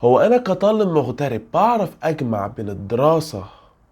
هو انا كطالب مغترب بعرف اجمع بين الدراسة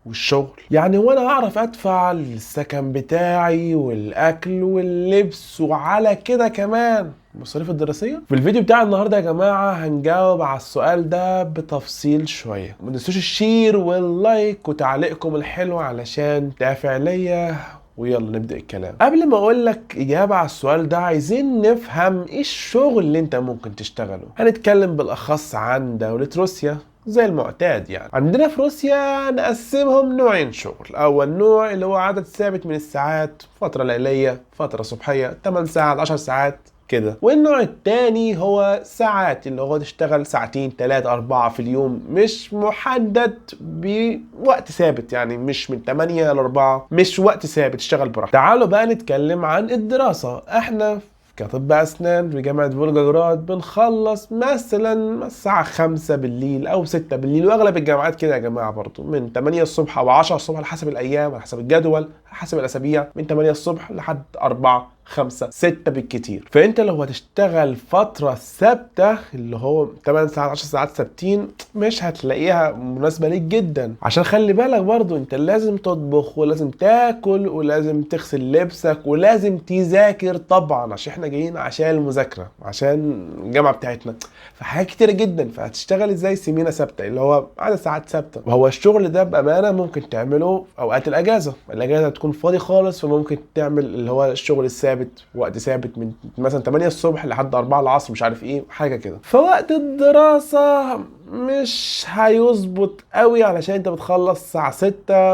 والشغل؟ يعني هو انا اعرف ادفع السكن بتاعي والاكل واللبس وعلى كده كمان المصاريف الدراسية؟ في الفيديو بتاع النهاردة يا جماعة هنجاوب على السؤال ده بتفصيل شوية. ما تنسوش الشير واللايك وتعليقكم الحلو علشان دافع ليا. ويلا نبدأ الكلام. قبل ما اقول لك اجابة على السؤال ده عايزين نفهم ايه الشغل اللي انت ممكن تشتغله. هنتكلم بالاخص عن دولة روسيا زي المعتاد. يعني عندنا في روسيا نقسمهم نوعين شغل. اول نوع اللي هو عدد ثابت من الساعات، فترة ليلية فترة صبحية، 8 ساعات 10 ساعات كده. والنوع التاني هو ساعات، اللي هو تشتغل ساعتين 3 4 في اليوم، مش محدد بوقت ثابت، يعني مش من 8 ل 4، مش وقت ثابت، تشتغل براحتك. تعالوا بقى نتكلم عن الدراسة. احنا كأطباء أسنان في جامعة فولجogrاد بنخلص مثلا الساعة 5 بالليل أو 6 بالليل، وأغلب الجامعات كده يا جماعة برضو من 8 الصبح أو 10 الصبح على حسب الأيام، على حسب الجدول، على حسب الأسابيع، من 8 الصبح لحد 4 5 6 بالكتير. فانت لو هتشتغل فتره ثابته اللي هو 8 ساعات 10 ساعات ثابتين، مش هتلاقيها مناسبه ليك جدا. عشان خلي بالك برضو انت لازم تطبخ ولازم تاكل ولازم تغسل لبسك ولازم تذاكر طبعا، عشان احنا جايين عشان المذاكره، عشان الجامعه بتاعتنا، فحاجات كتيره جدا. فهتشتغل ازاي سمينه ثابته اللي هو عدد ساعات ثابته؟ وهو الشغل ده بامانه ممكن تعمله في اوقات الاجازه تكون فاضي خالص، فممكن تعمل اللي هو الشغل الثابت وقت ثابت من مثلا 8 الصبح لحد 4 العصر، مش عارف ايه حاجه كده. فوقت الدراسه مش هيظبط قوي علشان انت بتخلص الساعه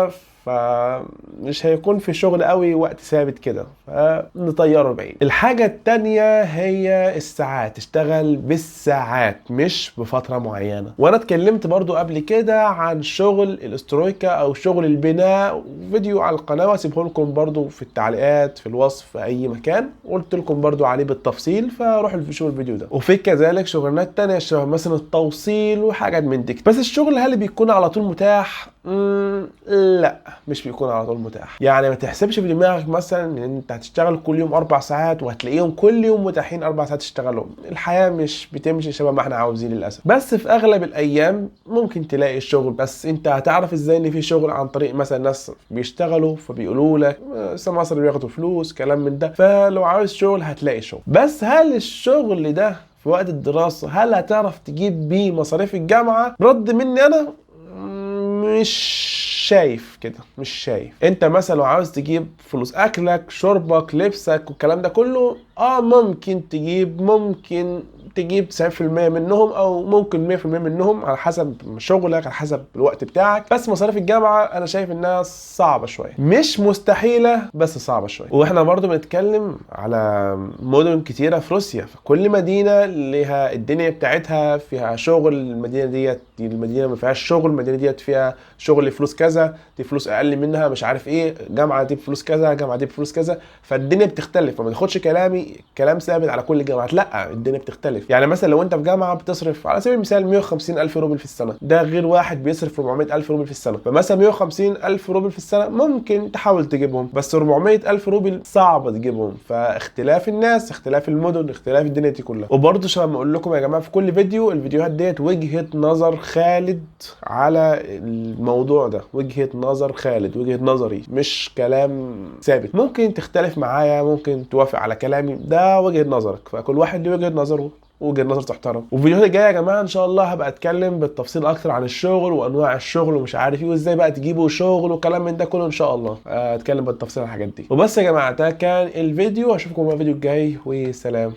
6، فمش هيكون في شغل قوي وقت ثابت كده، فنطيره بعيد. الحاجة التانية هي الساعات، تشتغل بالساعات مش بفترة معينة. وانا اتكلمت برضو قبل كده عن شغل الاسترويكا او شغل البناء، فيديو على القناة واسيبه لكم برضو في التعليقات في الوصف في اي مكان، قلت لكم برضو عليه بالتفصيل، فروحوا شوفوا الفيديو ده. وفي كذلك شغلانات تانية شبه مثلا التوصيل وحاجات من دي. بس الشغل هل بيكون على طول متاح؟ لا، مش بيكون على طول متاح. يعني ما تحسبش في دماغك مثلا ان انت هتشتغل كل يوم 4 ساعات وهتلاقيهم كل يوم متاحين 4 ساعات تشتغلهم. الحياة مش بتمشي شبه ما احنا عاوزين للاسف. بس في اغلب الايام ممكن تلاقي الشغل. بس انت هتعرف ازاي ان في شغل؟ عن طريق مثلا ناس بيشتغلوا فبيقولوا لك مصر بياخدوا فلوس كلام من ده، فلو عاوز شغل هتلاقي شغل. بس هل الشغل ده في وقت الدراسة هل هتعرف تجيب بيه مصاريف الجامعة؟ رد مني انا مش شايف كده، مش شايف. انت مثلا لو عاوز تجيب فلوس اكلك شربك لبسك والكلام ده كله، ممكن تجيب 90% منهم او ممكن 100% منهم على حسب شغلك، على حسب الوقت بتاعك. بس مصاريف الجامعة انا شايف انها صعبة شوية، مش مستحيلة بس صعبة شوية. واحنا برضو بنتكلم على مدن كتيرة في روسيا، فكل مدينة لها الدنيا بتاعتها، فيها شغل. المدينة ديت دي المدينة ما فيهاش شغل، المدينة ديت فيها شغل فلوس كذا، دي فلوس اقل منها، مش عارف ايه، جامعة دي بفلوس كذا، جامعة دي بفلوس كذا. فالدنيا بتختلف، فما تاخدش كلامي كلام ثابت على كل الجامعات، لا الدنيا بتختلف. يعني مثلا لو انت في جامعه بتصرف على سبيل المثال 150 الف روبل في السنه، ده غير واحد بيصرف 400 الف روبل في السنه. فمثلا 150 الف روبل في السنه ممكن تحاول تجيبهم، بس 400 الف روبل صعب تجيبهم. فاختلاف الناس، اختلاف المدن، اختلاف الدنيا دي كلها. وبرضه عشان ما اقول لكم يا جماعه في كل فيديو، الفيديوهات ديت وجهه نظر خالد على الموضوع ده، وجهه نظر خالد، وجهه نظري، مش كلام ثابت. ممكن تختلف معايا، ممكن توافق على كلامي، ده وجهة نظرك، فكل واحد له وجهة نظره، وجهة نظر تحترم. والفيديوهات الجايه يا جماعه ان شاء الله هبقى اتكلم بالتفصيل اكتر عن الشغل وانواع الشغل ومش عارف ايه، وازاي بقى تجيبوا شغل وكلام من ده كله. ان شاء الله اتكلم بالتفصيل عن الحاجات دي. وبس يا جماعه ده كان الفيديو، اشوفكم في الفيديو الجاي، وسلام.